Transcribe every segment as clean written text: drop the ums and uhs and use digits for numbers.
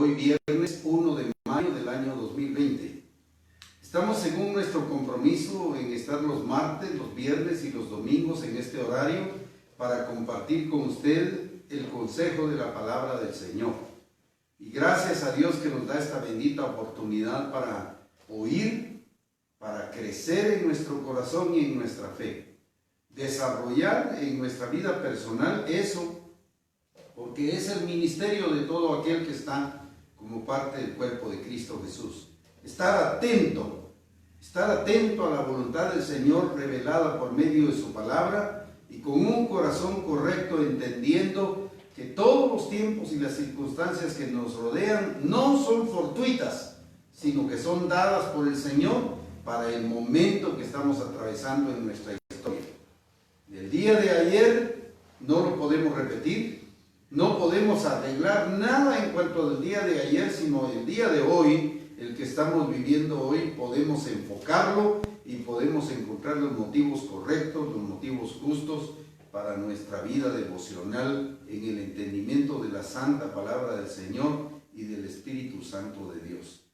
hoy viernes 1 de mayo del año 2020. Estamos según nuestro compromiso en estar los martes, los viernes y los domingos en este horario para compartir con usted el consejo de la palabra del Señor. Y gracias a Dios que nos da esta bendita oportunidad para oír, para crecer en nuestro corazón y en nuestra fe. Desarrollar en nuestra vida personal eso, porque es el ministerio de todo aquel que está como parte del cuerpo de Cristo Jesús. Estar atento a la voluntad del Señor revelada por medio de su palabra y con un corazón correcto, entendiendo que todos los tiempos y las circunstancias que nos rodean no son fortuitas, sino que son dadas por el Señor para el momento que estamos atravesando en nuestra historia. El día de ayer no lo podemos repetir, no podemos arreglar nada en cuanto al día de ayer, sino el día de hoy, el que estamos viviendo hoy, podemos enfocarlo y podemos encontrar los motivos correctos, los motivos justos para nuestra vida devocional en el entendimiento de la santa palabra del Señor y del Espíritu Santo de Dios.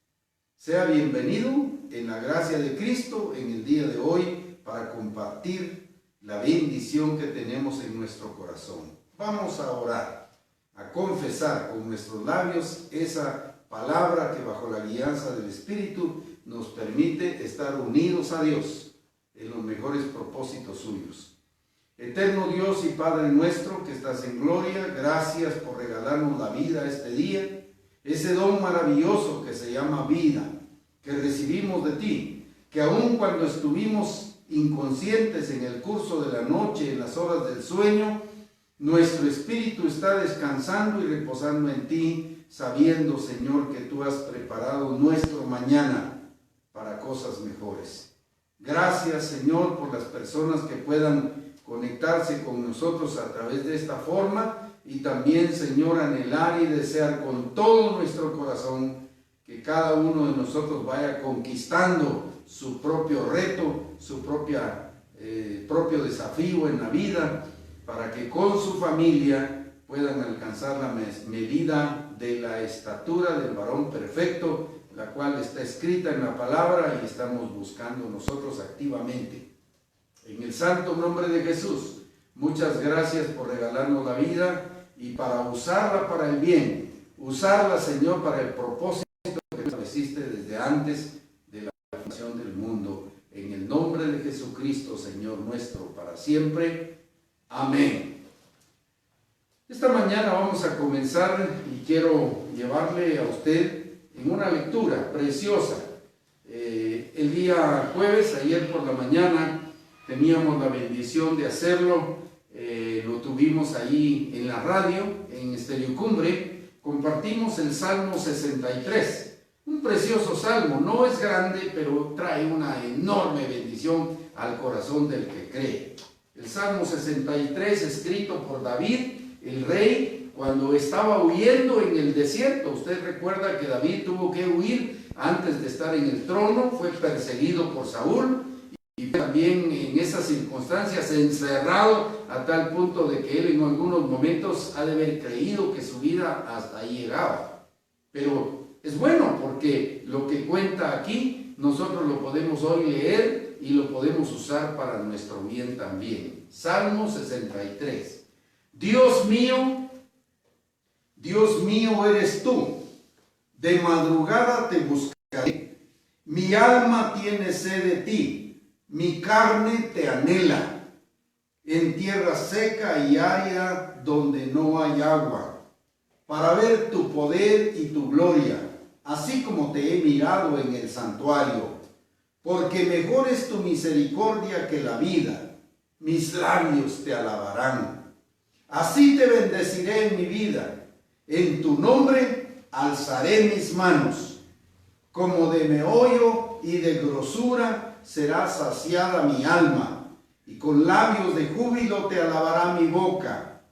Sea bienvenido en la gracia de Cristo en el día de hoy para compartir la bendición que tenemos en nuestro corazón. Vamos a orar, a confesar con nuestros labios esa palabra que bajo la guianza del Espíritu nos permite estar unidos a Dios en los mejores propósitos suyos. Eterno Dios y Padre nuestro que estás en gloria, gracias por regalarnos la vida este día, ese don maravilloso que se llama vida, que recibimos de ti, que aun cuando estuvimos inconscientes en el curso de la noche, en las horas del sueño, nuestro espíritu está descansando y reposando en ti, sabiendo, Señor, que tú has preparado nuestro mañana para cosas mejores. Gracias, Señor, por las personas que puedan conectarse con nosotros a través de esta forma y también, Señor, anhelar y desear con todo nuestro corazón que cada uno de nosotros vaya conquistando su propio reto, su propio desafío en la vida, para que con su familia puedan alcanzar la medida de la estatura del varón perfecto, la cual está escrita en la palabra y estamos buscando nosotros activamente. En el santo nombre de Jesús, muchas gracias por regalarnos la vida y para usarla para el bien, usarla, Señor, para el propósito que estableciste desde antes de la fundación del mundo. En el nombre de Jesucristo, Señor nuestro, para siempre. Amén. Esta mañana vamos a comenzar y quiero llevarle a usted en una lectura preciosa. El día jueves, ayer por la mañana, teníamos la bendición de hacerlo. Lo tuvimos ahí en la radio, en Estéreo Cumbre. Compartimos el Salmo 63. Un precioso salmo, no es grande, pero trae una enorme bendición al corazón del que cree. El Salmo 63, escrito por David, el rey, cuando estaba huyendo en el desierto. Usted recuerda que David tuvo que huir antes de estar en el trono, fue perseguido por Saúl y también en esas circunstancias encerrado a tal punto de que él en algunos momentos ha de haber creído que su vida hasta ahí llegaba. Pero es bueno porque lo que cuenta aquí nosotros lo podemos hoy leer y lo podemos usar para nuestro bien también. Salmo 63. Dios mío eres tú, de madrugada te buscaré. Mi alma tiene sed de ti, mi carne te anhela, en tierra seca y árida donde no hay agua, para ver tu poder y tu gloria, así como te he mirado en el santuario. Porque mejor es tu misericordia que la vida, mis labios te alabarán. Así te bendeciré en mi vida, en tu nombre alzaré mis manos. Como de meollo y de grosura será saciada mi alma, y con labios de júbilo te alabará mi boca.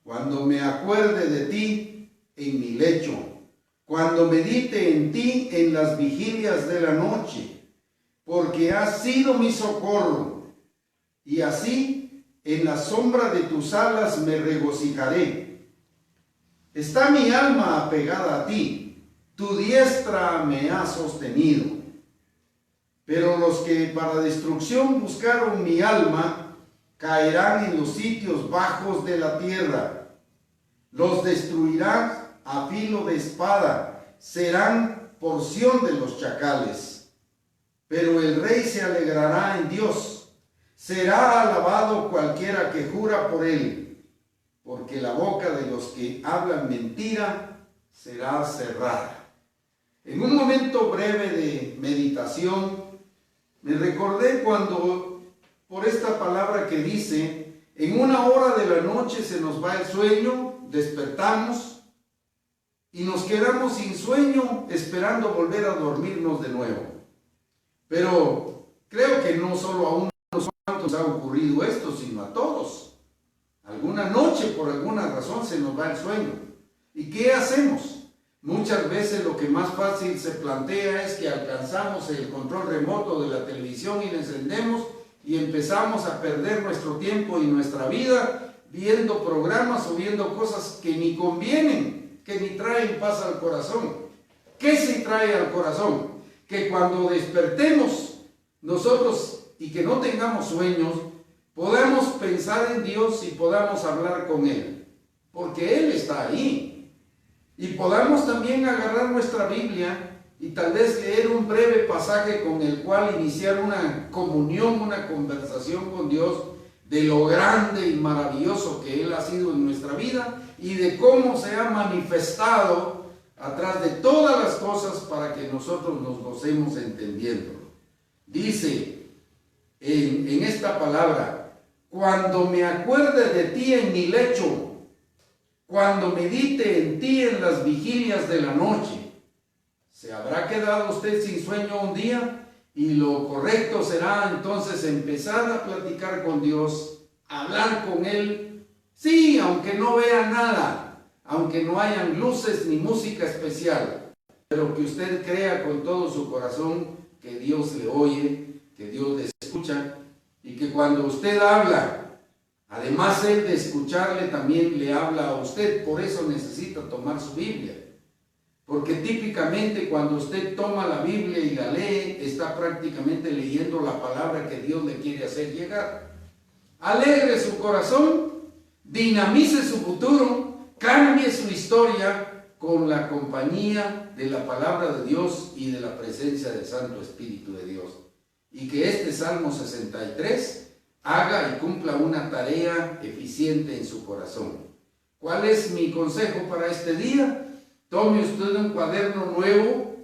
Cuando me acuerde de ti en mi lecho, cuando medite en ti en las vigilias de la noche, porque has sido mi socorro, y así en la sombra de tus alas me regocijaré. Está mi alma apegada a ti, tu diestra me ha sostenido. Pero los que para destrucción buscaron mi alma, caerán en los sitios bajos de la tierra. Los destruirán a filo de espada, serán porción de los chacales. Pero el rey se alegrará en Dios, será alabado cualquiera que jura por él, porque la boca de los que hablan mentira será cerrada. En un momento breve de meditación, me recordé cuando, por esta palabra que dice, en una hora de la noche se nos va el sueño, despertamos y nos quedamos sin sueño esperando volver a dormirnos de nuevo. Pero creo que no solo a unos cuantos ha ocurrido esto, sino a todos. Alguna noche, por alguna razón, se nos va el sueño. ¿Y qué hacemos? Muchas veces lo que más fácil se plantea es que alcanzamos el control remoto de la televisión y la encendemos y empezamos a perder nuestro tiempo y nuestra vida viendo programas o viendo cosas que ni convienen, que ni traen paz al corazón. ¿Qué sí trae al corazón? Que cuando despertemos nosotros y que no tengamos sueños, podamos pensar en Dios y podamos hablar con Él, porque Él está ahí. Y podamos también agarrar nuestra Biblia y tal vez leer un breve pasaje con el cual iniciar una comunión, una conversación con Dios de lo grande y maravilloso que Él ha sido en nuestra vida y de cómo se ha manifestado atrás de todas las cosas para que nosotros nos gocemos entendiéndolo. Dice en esta palabra, cuando me acuerde de ti en mi lecho, cuando medite en ti en las vigilias de la noche. ¿Se habrá quedado usted sin sueño un día? Y lo correcto será entonces empezar a platicar con Dios, hablar con Él. Sí, aunque no vea nada, aunque no hayan luces ni música especial, pero que usted crea con todo su corazón que Dios le oye, que Dios le escucha y que cuando usted habla, además Él de escucharle también le habla a usted. Por eso necesita tomar su Biblia. Porque típicamente cuando usted toma la Biblia y la lee, está prácticamente leyendo la palabra que Dios le quiere hacer llegar. Alegre su corazón, dinamice su futuro, cambie su historia con la compañía de la palabra de Dios y de la presencia del Santo Espíritu de Dios. Y que este Salmo 63 haga y cumpla una tarea eficiente en su corazón. ¿Cuál es mi consejo para este día? Tome usted un cuaderno nuevo,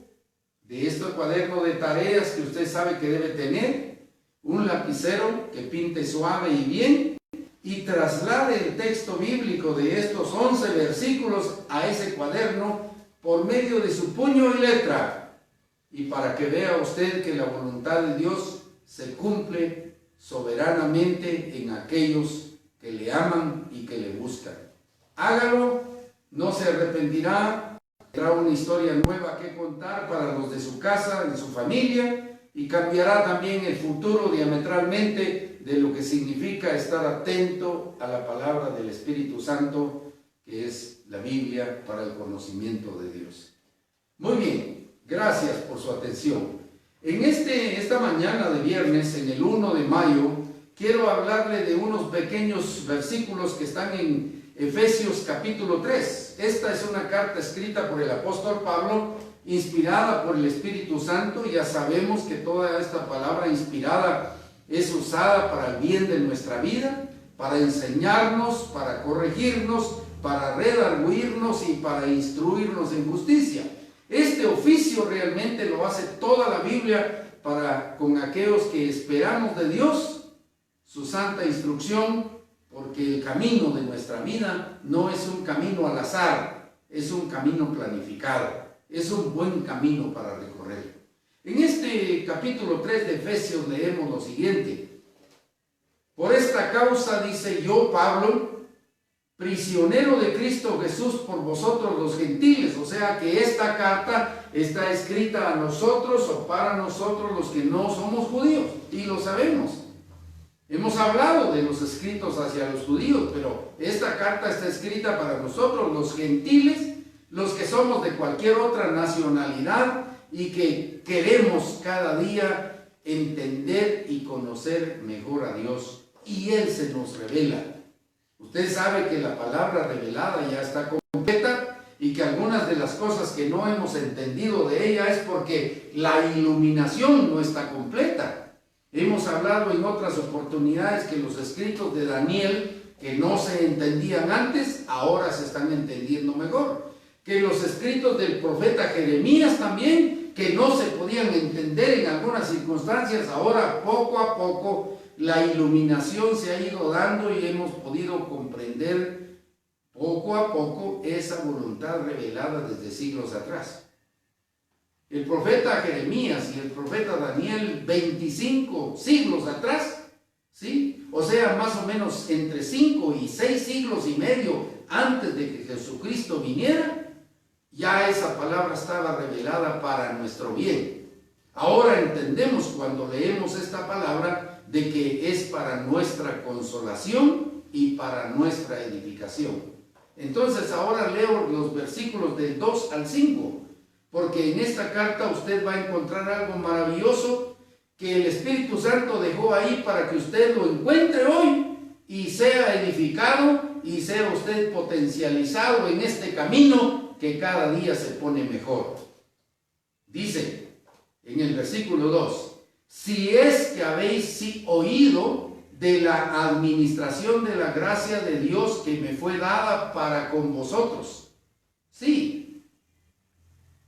de este cuaderno de tareas que usted sabe que debe tener, un lapicero que pinte suave y bien, y traslade el texto bíblico de estos 11 versículos a ese cuaderno por medio de su puño y letra, y para que vea usted que la voluntad de Dios se cumple soberanamente en aquellos que le aman y que le buscan. Hágalo, no se arrepentirá, tendrá una historia nueva que contar para los de su casa, de su familia, y cambiará también el futuro diametralmente de lo que significa estar atento a la palabra del Espíritu Santo, que es la Biblia para el conocimiento de Dios. Muy bien, gracias por su atención. En esta mañana de viernes, en el 1 de mayo, quiero hablarle de unos pequeños versículos que están en Efesios capítulo 3. Esta es una carta escrita por el apóstol Pablo, inspirada por el Espíritu Santo. Ya sabemos que toda esta palabra inspirada es usada para el bien de nuestra vida, para enseñarnos, para corregirnos, para redarguirnos y para instruirnos en justicia. Este oficio realmente lo hace toda la Biblia para con aquellos que esperamos de Dios, su santa instrucción, porque el camino de nuestra vida no es un camino al azar, es un camino planificado, es un buen camino para recorrer. En este capítulo 3 de Efesios leemos lo siguiente: por esta causa, dice yo, Pablo, prisionero de Cristo Jesús por vosotros los gentiles. O sea que esta carta está escrita a nosotros o para nosotros los que no somos judíos, y lo sabemos. Hemos hablado de los escritos hacia los judíos, pero esta carta está escrita para nosotros, los gentiles, los que somos de cualquier otra nacionalidad y que queremos cada día entender y conocer mejor a Dios. Y Él se nos revela. Usted sabe que la palabra revelada ya está completa y que algunas de las cosas que no hemos entendido de ella es porque la iluminación no está completa. Hemos hablado en otras oportunidades que los escritos de Daniel, que no se entendían antes, ahora se están entendiendo mejor. Que los escritos del profeta Jeremías también, que no se podían entender en algunas circunstancias, ahora poco a poco la iluminación se ha ido dando y hemos podido comprender poco a poco esa voluntad revelada desde siglos atrás. El profeta Jeremías y el profeta Daniel, 25 siglos atrás, ¿sí? O sea, más o menos entre 5 y 6 siglos y medio antes de que Jesucristo viniera, ya esa palabra estaba revelada para nuestro bien. Ahora entendemos cuando leemos esta palabra de que es para nuestra consolación y para nuestra edificación. Entonces ahora leo los versículos del 2 al 5. Porque en esta carta usted va a encontrar algo maravilloso que el Espíritu Santo dejó ahí para que usted lo encuentre hoy y sea edificado y sea usted potencializado en este camino que cada día se pone mejor. Dice en el versículo 2, si es que habéis oído de la administración de la gracia de Dios que me fue dada para con vosotros. Sí,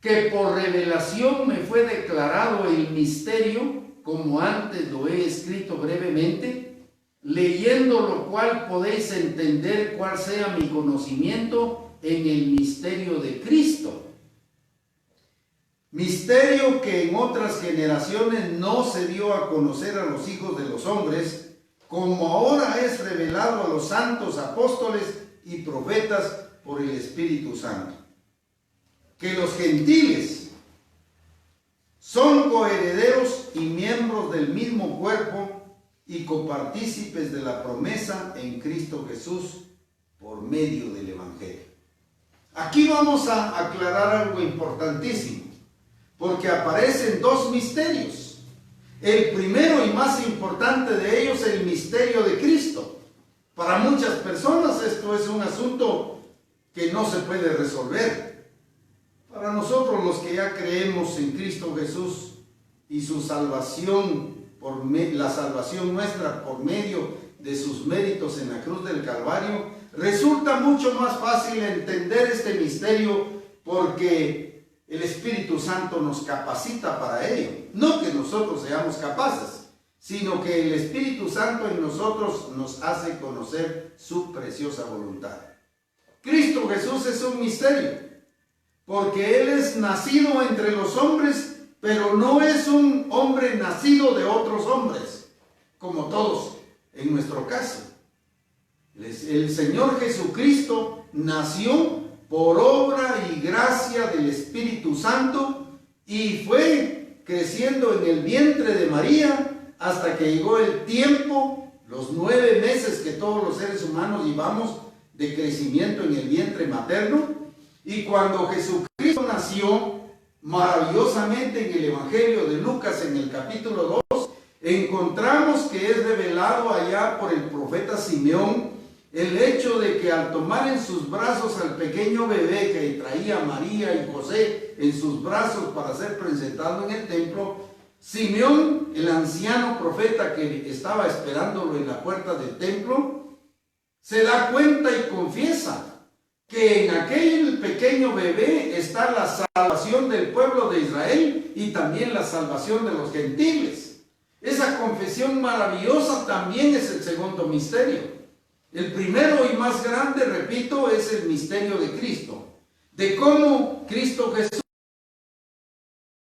que por revelación me fue declarado el misterio, como antes lo he escrito brevemente, leyendo lo cual podéis entender cuál sea mi conocimiento en el misterio de Cristo. Misterio que en otras generaciones no se dio a conocer a los hijos de los hombres, como ahora es revelado a los santos apóstoles y profetas por el Espíritu Santo. Que los gentiles son coherederos y miembros del mismo cuerpo y copartícipes de la promesa en Cristo Jesús por medio del Evangelio. Aquí vamos a aclarar algo importantísimo, porque aparecen dos misterios. El primero y más importante de ellos es el misterio de Cristo. Para muchas personas esto es un asunto que no se puede resolver. Para nosotros los que ya creemos en Cristo Jesús y su salvación, la salvación nuestra por medio de sus méritos en la cruz del Calvario, resulta mucho más fácil entender este misterio porque el Espíritu Santo nos capacita para ello. No que nosotros seamos capaces, sino que el Espíritu Santo en nosotros nos hace conocer su preciosa voluntad. Cristo Jesús es un misterio, porque Él es nacido entre los hombres, pero no es un hombre nacido de otros hombres, como todos en nuestro caso. El Señor Jesucristo nació por obra y gracia del Espíritu Santo y fue creciendo en el vientre de María hasta que llegó el tiempo, los 9 meses que todos los seres humanos llevamos de crecimiento en el vientre materno. Y cuando Jesucristo nació, maravillosamente en el Evangelio de Lucas, en el capítulo 2, encontramos que es revelado allá por el profeta Simeón el hecho de que al tomar en sus brazos al pequeño bebé que traía María y José en sus brazos para ser presentado en el templo, Simeón, el anciano profeta que estaba esperándolo en la puerta del templo, se da cuenta y confiesa que en aquel pequeño bebé está la salvación del pueblo de Israel y también la salvación de los gentiles. Esa confesión maravillosa también es el segundo misterio. El primero y más grande, repito, es el misterio de Cristo, de cómo Cristo Jesús,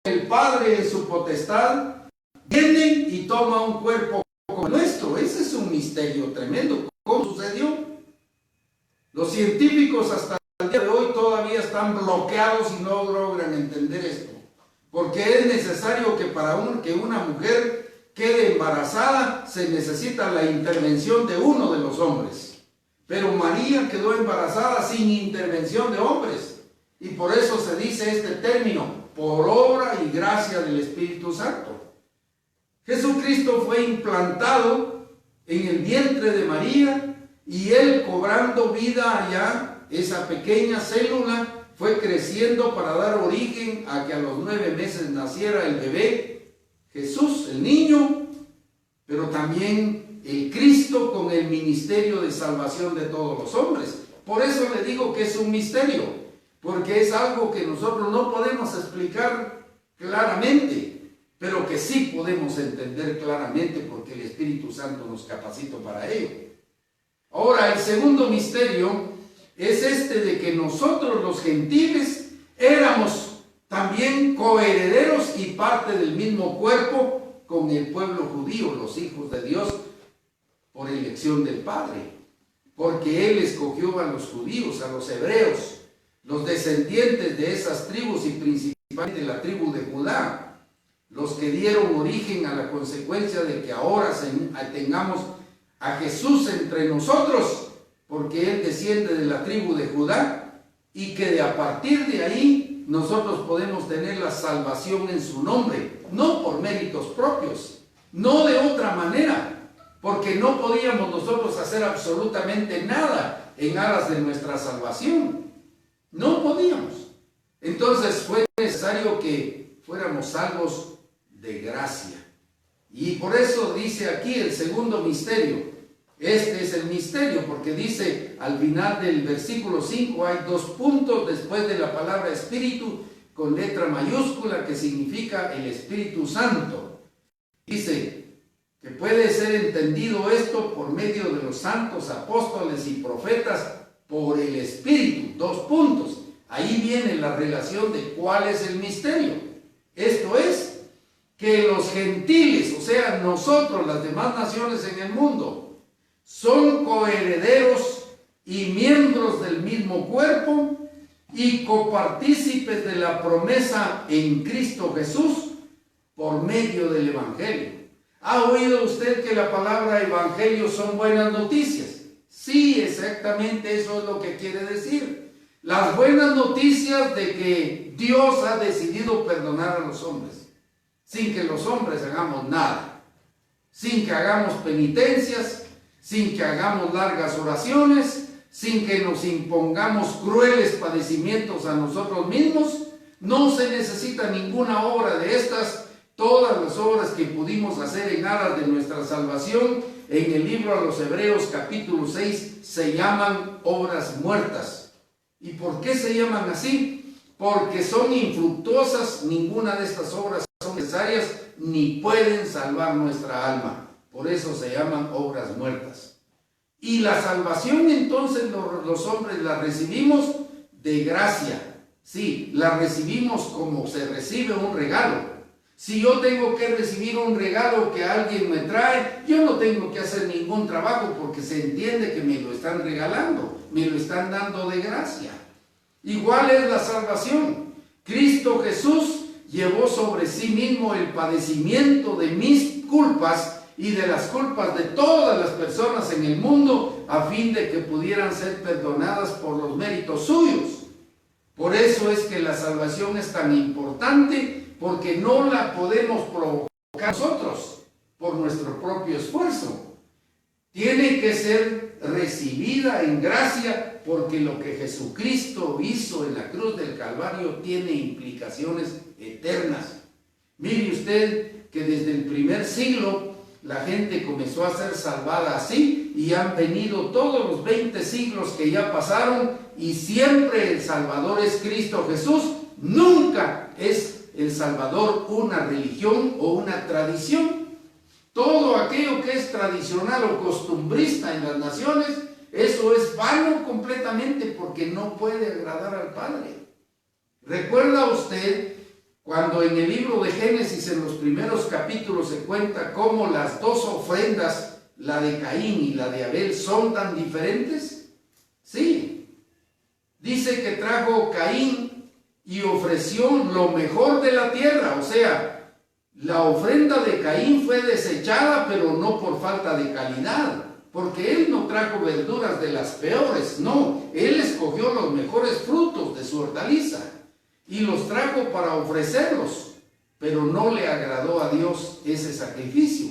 el Padre en su potestad, viene y toma un cuerpo como nuestro. Ese es un misterio tremendo. ¿Cómo sucedió? Los científicos hasta el día de hoy todavía están bloqueados y no logran entender esto, porque es necesario que para que una mujer quede embarazada, se necesita la intervención de uno de los hombres. Pero María quedó embarazada sin intervención de hombres. Y por eso se dice este término, por obra y gracia del Espíritu Santo. Jesucristo fue implantado en el vientre de María y él, cobrando vida allá, esa pequeña célula fue creciendo para dar origen a que a los 9 meses naciera el bebé Jesús, el niño, pero también el Cristo con el ministerio de salvación de todos los hombres. Por eso le digo que es un misterio, porque es algo que nosotros no podemos explicar claramente, pero que sí podemos entender claramente porque el Espíritu Santo nos capacita para ello. Ahora, el segundo misterio es este de que nosotros los gentiles éramos también coherederos y parte del mismo cuerpo con el pueblo judío, los hijos de Dios, por elección del Padre, porque Él escogió a los judíos, a los hebreos, los descendientes de esas tribus y principalmente la tribu de Judá, los que dieron origen a la consecuencia de que ahora tengamos a Jesús entre nosotros, porque Él desciende de la tribu de Judá, y que a partir de ahí nosotros podemos tener la salvación en su nombre, no por méritos propios, no de otra manera, porque no podíamos nosotros hacer absolutamente nada en aras de nuestra salvación, no podíamos. Entonces fue necesario que fuéramos salvos de gracia, y por eso dice aquí el segundo misterio. Este es el misterio, porque dice al final del versículo 5, hay 2 puntos después de la palabra Espíritu con letra mayúscula que significa el Espíritu Santo. Dice que puede ser entendido esto por medio de los santos apóstoles y profetas por el Espíritu. 2 puntos. Ahí viene la relación de cuál es el misterio. Esto es que los gentiles, o sea, nosotros, las demás naciones en el mundo, son coherederos y miembros del mismo cuerpo y copartícipes de la promesa en Cristo Jesús por medio del Evangelio. ¿Ha oído usted que la palabra Evangelio son buenas noticias? Sí, exactamente eso es lo que quiere decir. Las buenas noticias de que Dios ha decidido perdonar a los hombres, sin que los hombres hagamos nada, sin que hagamos penitencias, sin que hagamos largas oraciones, sin que nos impongamos crueles padecimientos a nosotros mismos. No se necesita ninguna obra de estas. Todas las obras que pudimos hacer en aras de nuestra salvación, en el libro a los Hebreos capítulo 6, se llaman obras muertas. ¿Y por qué se llaman así? Porque son infructuosas, ninguna de estas obras son necesarias ni pueden salvar nuestra alma. Por eso se llaman obras muertas. Y la salvación entonces los hombres la recibimos de gracia. Sí, la recibimos como se recibe un regalo. Si yo tengo que recibir un regalo que alguien me trae, yo no tengo que hacer ningún trabajo porque se entiende que me lo están regalando, me lo están dando de gracia. Igual es la salvación. Cristo Jesús llevó sobre sí mismo el padecimiento de mis culpas y de las culpas de todas las personas en el mundo, a fin de que pudieran ser perdonadas por los méritos suyos. Por eso es que la salvación es tan importante, porque no la podemos provocar nosotros por nuestro propio esfuerzo. Tiene que ser recibida en gracia, porque lo que Jesucristo hizo en la cruz del Calvario tiene implicaciones eternas. Mire usted que desde el primer siglo la gente comenzó a ser salvada así, y han venido todos los 20 siglos que ya pasaron, y siempre el Salvador es Cristo Jesús. Nunca es el Salvador una religión o una tradición. Todo aquello que es tradicional o costumbrista en las naciones, eso es vano completamente, porque no puede agradar al Padre. ¿Recuerda usted cuando en el libro de Génesis, en los primeros capítulos, se cuenta cómo las 2 ofrendas, la de Caín y la de Abel, son tan diferentes? Sí. Dice que trajo Caín y ofreció lo mejor de la tierra, o sea, La ofrenda de Caín fue desechada, pero no por falta de calidad, porque él no trajo verduras de las peores, no, él escogió los mejores frutos de su hortaliza y los trajo para ofrecerlos, pero no le agradó a Dios ese sacrificio.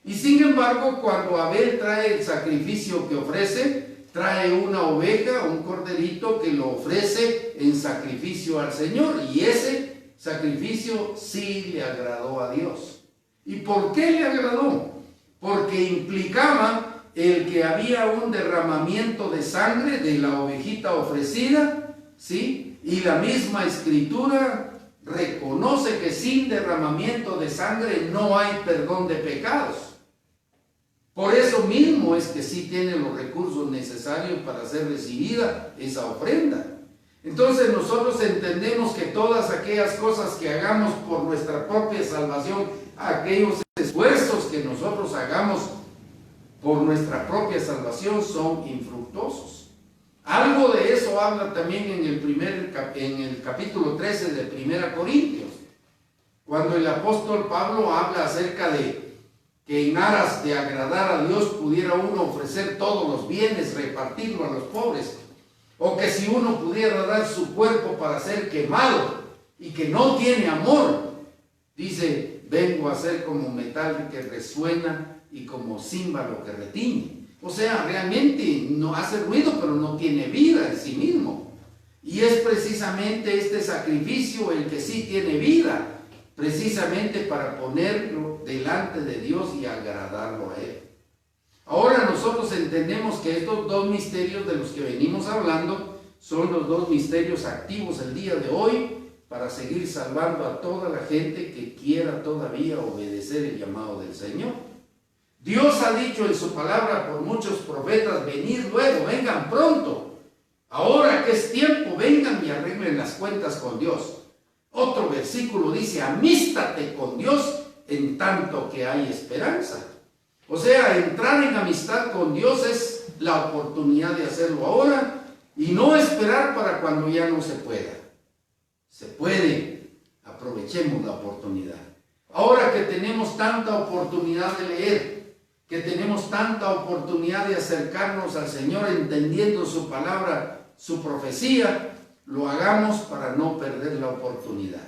Y sin embargo, cuando Abel trae el sacrificio que ofrece, trae una oveja, un corderito que lo ofrece en sacrificio al Señor, y ese sacrificio sí le agradó a Dios. ¿Y por qué le agradó? Porque implicaba el que había un derramamiento de sangre de la ovejita ofrecida, ¿sí? Y la misma Escritura reconoce que sin derramamiento de sangre no hay perdón de pecados. Por eso mismo es que sí tiene los recursos necesarios para ser recibida esa ofrenda. Entonces nosotros entendemos que todas aquellas cosas que hagamos por nuestra propia salvación, aquellos esfuerzos que nosotros hagamos por nuestra propia salvación son infructuosos. Algo de eso habla también en el capítulo 13 de 1 Corintios, cuando el apóstol Pablo habla acerca de que en aras de agradar a Dios pudiera uno ofrecer todos los bienes, repartirlo a los pobres, o que si uno pudiera dar su cuerpo para ser quemado y que no tiene amor, dice, vengo a ser como metal que resuena y como címbalo que retiñe. O sea, realmente no hace ruido, pero no tiene vida en sí mismo. Y es precisamente este sacrificio el que sí tiene vida, precisamente para ponerlo delante de Dios y agradarlo a Él. Ahora nosotros entendemos que estos dos misterios de los que venimos hablando son los dos misterios activos el día de hoy para seguir salvando a toda la gente que quiera todavía obedecer el llamado del Señor. Dios ha dicho en su palabra por muchos profetas, venid luego, vengan pronto. Ahora que es tiempo, vengan y arreglen las cuentas con Dios. Otro versículo dice, amístate con Dios en tanto que hay esperanza. O sea, entrar en amistad con Dios es la oportunidad de hacerlo ahora y no esperar para cuando ya no se pueda. Se puede, aprovechemos la oportunidad. Ahora que tenemos tanta oportunidad de leer, que tenemos tanta oportunidad de acercarnos al Señor entendiendo su palabra, su profecía, lo hagamos para no perder la oportunidad.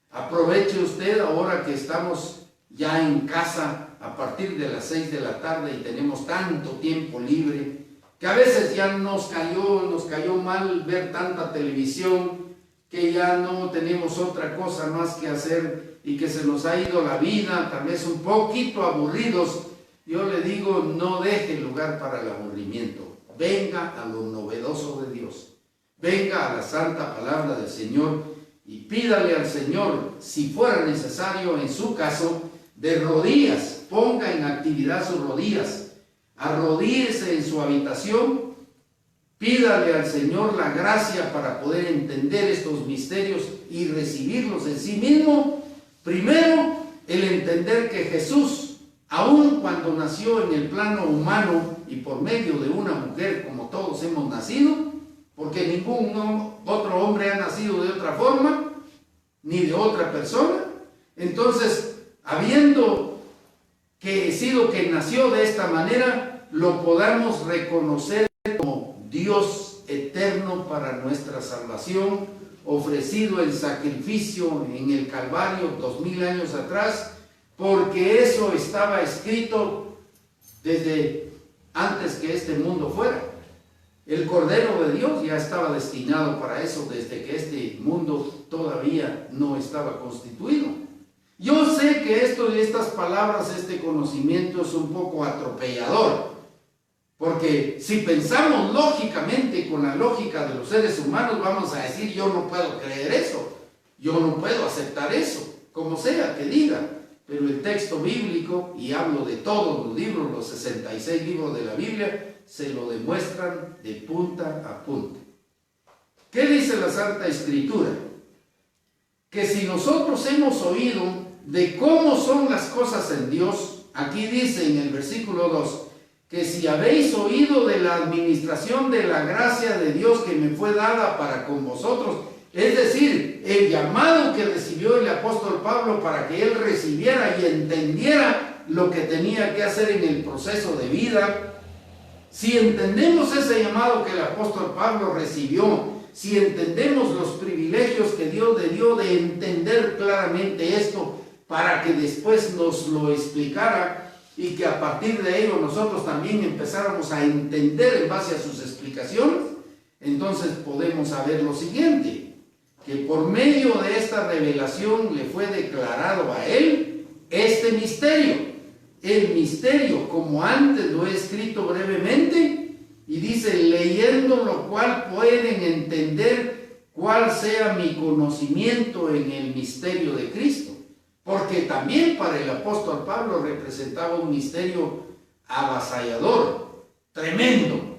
Aproveche usted ahora que estamos ya en casa a partir de las 6 de la tarde y tenemos tanto tiempo libre, que a veces ya nos cayó mal ver tanta televisión, que ya no tenemos otra cosa más que hacer y que se nos ha ido la vida, tal vez un poquito aburridos. Yo le digo, no deje lugar para el aburrimiento. Venga a lo novedoso de Dios. Venga a la santa palabra del Señor y pídale al Señor, si fuera necesario en su caso, de rodillas, ponga en actividad sus rodillas, arrodíllese en su habitación, pídale al Señor la gracia para poder entender estos misterios y recibirlos en sí mismo. Primero, el entender que Jesús, aun cuando nació en el plano humano y por medio de una mujer como todos hemos nacido, porque ningún otro hombre ha nacido de otra forma, ni de otra persona, entonces, habiendo sido que nació de esta manera, lo podamos reconocer como Dios eterno para nuestra salvación, ofrecido en sacrificio en el Calvario 2000 años atrás, porque eso estaba escrito desde antes que este mundo fuera. El Cordero de Dios ya estaba destinado para eso desde que este mundo todavía no estaba constituido. Yo sé que estas palabras, este conocimiento es un poco atropellador, porque si pensamos lógicamente con la lógica de los seres humanos, vamos a decir, yo no puedo creer eso, yo no puedo aceptar eso, como sea que diga. Pero el texto bíblico, y hablo de todos los libros, los 66 libros de la Biblia, se lo demuestran de punta a punta. ¿Qué dice la Santa Escritura? Que si nosotros hemos oído de cómo son las cosas en Dios, aquí dice en el versículo 2, que si habéis oído de la administración de la gracia de Dios que me fue dada para con vosotros Es decir, el llamado que recibió el apóstol Pablo para que él recibiera y entendiera lo que tenía que hacer en el proceso de vida. Si entendemos ese llamado que el apóstol Pablo recibió, si entendemos los privilegios que Dios le dio de entender claramente esto para que después nos lo explicara y que a partir de ello nosotros también empezáramos a entender en base a sus explicaciones, entonces podemos saber lo siguiente, que por medio de esta revelación le fue declarado a él este misterio. El misterio, como antes lo he escrito brevemente, y dice, leyendo lo cual pueden entender cuál sea mi conocimiento en el misterio de Cristo. Porque también para el apóstol Pablo representaba un misterio avasallador, tremendo,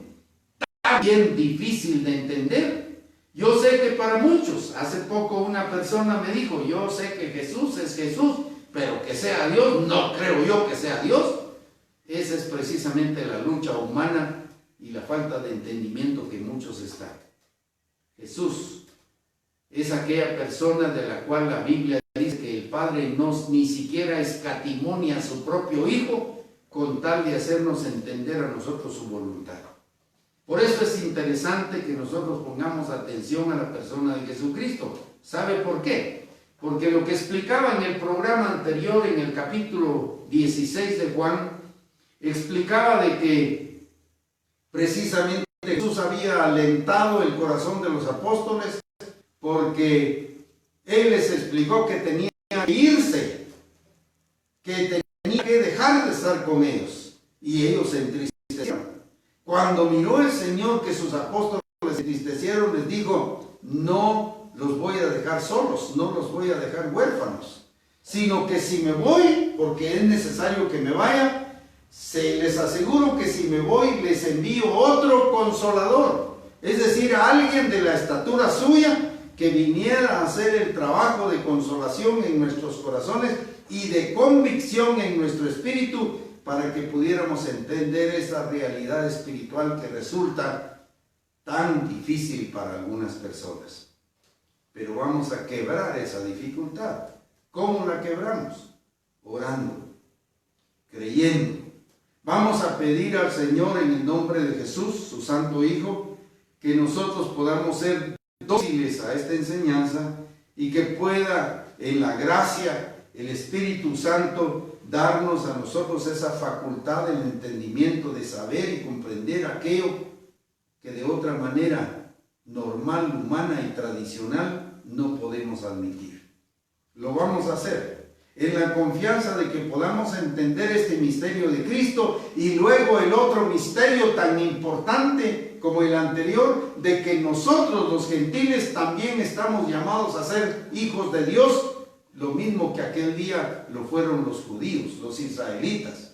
también difícil de entender. Yo sé que para muchos, hace poco una persona me dijo, yo sé que Jesús es Jesús, pero que sea Dios, no creo yo que sea Dios. Esa es precisamente la lucha humana y la falta de entendimiento que muchos están. Jesús es aquella persona de la cual la Biblia dice que el Padre ni siquiera escatimonia a su propio Hijo con tal de hacernos entender a nosotros su voluntad. Por eso es interesante que nosotros pongamos atención a la persona de Jesucristo. ¿Sabe por qué? Porque lo que explicaba en el programa anterior, en el capítulo 16 de Juan, explicaba de que precisamente Jesús había alentado el corazón de los apóstoles porque Él les explicó que tenía que irse, que tenía que dejar de estar con ellos, y ellos se entristecieron. Cuando miró el Señor que sus apóstoles se entristecieron, les dijo, no los voy a dejar solos, no los voy a dejar huérfanos, sino que si me voy, porque es necesario que me vaya, les aseguro que si me voy les envío otro consolador, es decir, a alguien de la estatura suya que viniera a hacer el trabajo de consolación en nuestros corazones y de convicción en nuestro espíritu para que pudiéramos entender esa realidad espiritual que resulta tan difícil para algunas personas. Pero vamos a quebrar esa dificultad. ¿Cómo la quebramos? Orando, creyendo. Vamos a pedir al Señor en el nombre de Jesús, su Santo Hijo, que nosotros podamos ser dóciles a esta enseñanza y que pueda en la gracia el Espíritu Santo darnos a nosotros esa facultad del entendimiento de saber y comprender aquello que de otra manera normal, humana y tradicional no podemos admitir. Lo vamos a hacer en la confianza de que podamos entender este misterio de Cristo y luego el otro misterio tan importante como el anterior, de que nosotros los gentiles también estamos llamados a ser hijos de Dios, lo mismo que aquel día lo fueron los judíos, los israelitas.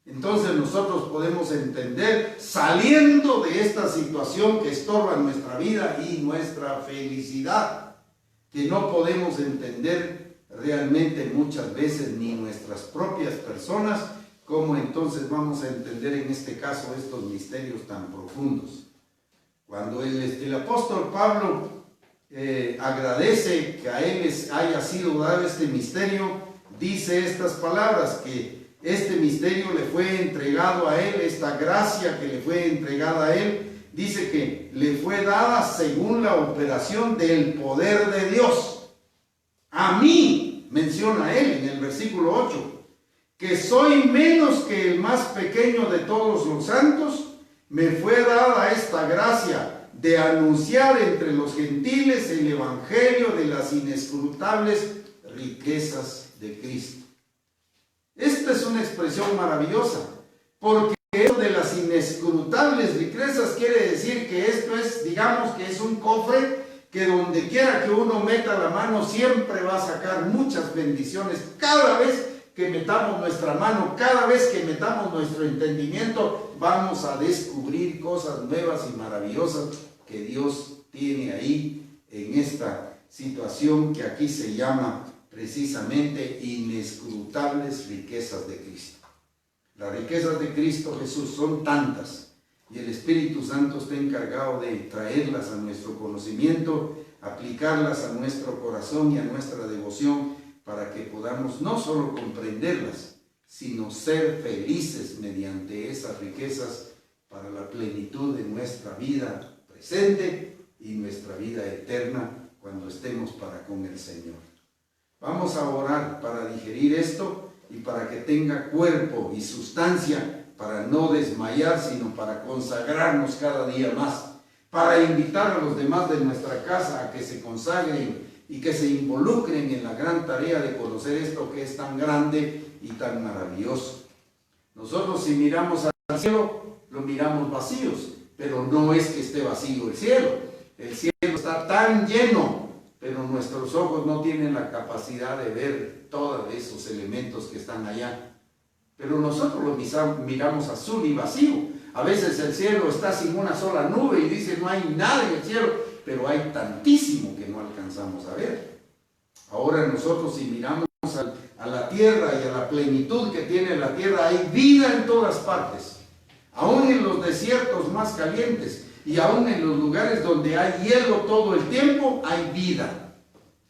Entonces nosotros podemos entender, saliendo de esta situación que estorba nuestra vida y nuestra felicidad, que no podemos entender realmente muchas veces ni nuestras propias personas, ¿cómo entonces vamos a entender en este caso estos misterios tan profundos? Cuando el apóstol Pablo agradece que a él les haya sido dado este misterio, dice estas palabras, que este misterio le fue entregado a él, esta gracia que le fue entregada a él, dice que le fue dada según la operación del poder de Dios. A mí, menciona él en el versículo 8, que soy menos que el más pequeño de todos los santos, me fue dada esta gracia de anunciar entre los gentiles el evangelio de las inescrutables riquezas de Cristo. Esta es una expresión maravillosa, porque eso de las inescrutables riquezas quiere decir que esto es, digamos que es un cofre que donde quiera que uno meta la mano siempre va a sacar muchas bendiciones. Cada vez que metamos nuestra mano, cada vez que metamos nuestro entendimiento, vamos a descubrir cosas nuevas y maravillosas que Dios tiene ahí en esta situación que aquí se llama precisamente inescrutables riquezas de Cristo. Las riquezas de Cristo Jesús son tantas y el Espíritu Santo está encargado de traerlas a nuestro conocimiento aplicarlas a nuestro corazón y a nuestra devoción para que podamos no solo comprenderlas, sino ser felices mediante esas riquezas para la plenitud de nuestra vida presente y nuestra vida eterna cuando estemos para con el Señor. Vamos a orar para digerir esto y para que tenga cuerpo y sustancia, para no desmayar, sino para consagrarnos cada día más, para invitar a los demás de nuestra casa a que se consagren y que se involucren en la gran tarea de conocer esto que es tan grande y tan maravilloso. Nosotros, si miramos al cielo, lo miramos vacíos, pero no es que esté vacío el cielo. El cielo está tan lleno, pero nuestros ojos no tienen la capacidad de ver todos esos elementos que están allá. Pero nosotros lo miramos azul y vacío. A veces el cielo está sin una sola nube y dice no hay nada en el cielo, pero hay tantísimo que no alcanzamos a ver. Ahora nosotros, si miramos a la tierra y a la plenitud que tiene la tierra, hay vida en todas partes, aún en los desiertos más calientes y aún en los lugares donde hay hielo todo el tiempo, hay vida.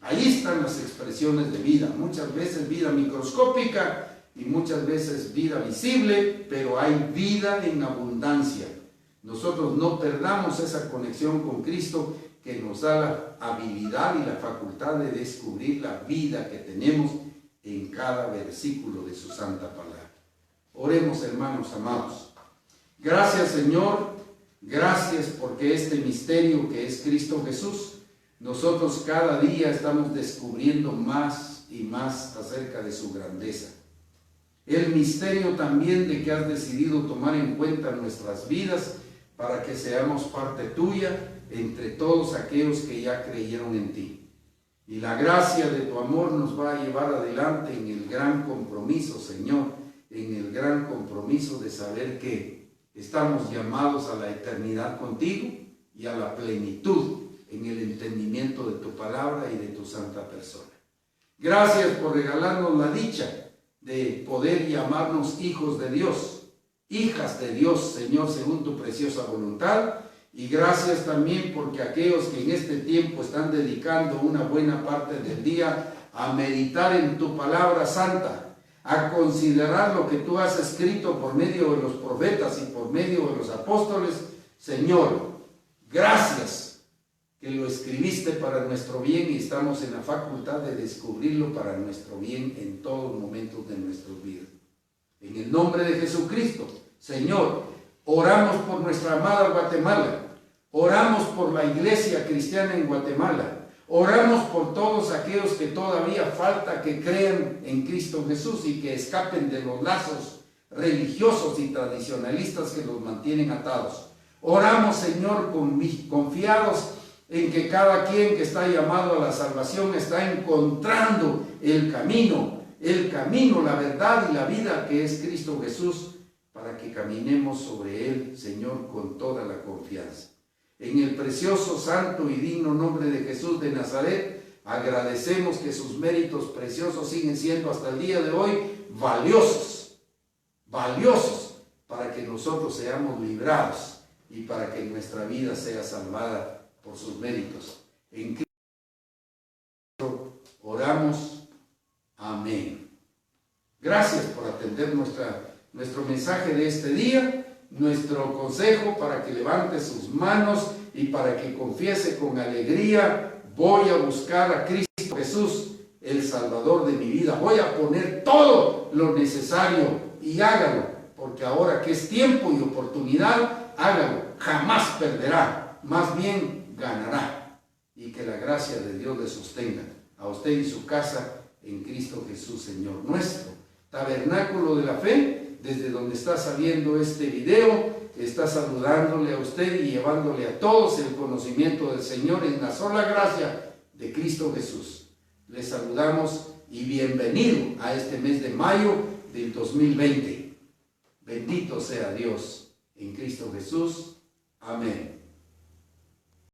Ahí están las expresiones de vida, muchas veces vida microscópica y muchas veces vida visible, pero hay vida en abundancia. Nosotros no perdamos esa conexión con Cristo que nos da la habilidad y la facultad de descubrir la vida que tenemos en cada versículo de su santa palabra. Oremos, hermanos amados. Gracias, Señor, gracias porque este misterio que es Cristo Jesús, nosotros cada día estamos descubriendo más y más acerca de su grandeza. El misterio también de que has decidido tomar en cuenta nuestras vidas para que seamos parte tuya entre todos aquellos que ya creyeron en ti. Y la gracia de tu amor nos va a llevar adelante en el gran compromiso, Señor, en el gran compromiso de saber que estamos llamados a la eternidad contigo y a la plenitud en el entendimiento de tu palabra y de tu santa persona. Gracias por regalarnos la dicha de poder llamarnos hijos de Dios, hijas de Dios, Señor, según tu preciosa voluntad. Y gracias también porque aquellos que en este tiempo están dedicando una buena parte del día a meditar en tu palabra santa, a considerar lo que tú has escrito por medio de los profetas y por medio de los apóstoles, Señor, gracias que lo escribiste para nuestro bien y estamos en la facultad de descubrirlo para nuestro bien en todos los momentos de nuestras vidas. En el nombre de Jesucristo, Señor, oramos por nuestra amada Guatemala, oramos por la iglesia cristiana en Guatemala, oramos por todos aquellos que todavía falta que crean en Cristo Jesús y que escapen de los lazos religiosos y tradicionalistas que los mantienen atados. Oramos, Señor, confiados en que cada quien que está llamado a la salvación está encontrando el camino, la verdad y la vida que es Cristo Jesús, para que caminemos sobre él, Señor, con toda la confianza. En el precioso, santo y digno nombre de Jesús de Nazaret, agradecemos que sus méritos preciosos siguen siendo hasta el día de hoy valiosos para que nosotros seamos librados y para que nuestra vida sea salvada por sus méritos. En Cristo oramos. Amén. Gracias por atender nuestro mensaje de este día, nuestro consejo para que levante sus manos y para que confiese con alegría: voy a buscar a Cristo Jesús, el Salvador de mi vida. Voy a poner todo lo necesario y hágalo, porque ahora que es tiempo y oportunidad, hágalo. Jamás perderá, más bien ganará. Y que la gracia de Dios le sostenga a usted y su casa en Cristo Jesús, Señor nuestro. Tabernáculo de la Fe, desde donde está saliendo este video, está saludándole a usted y llevándole a todos el conocimiento del Señor en la sola gracia de Cristo Jesús. Les saludamos y bienvenido a este mes de mayo del 2020. Bendito sea Dios en Cristo Jesús. Amén.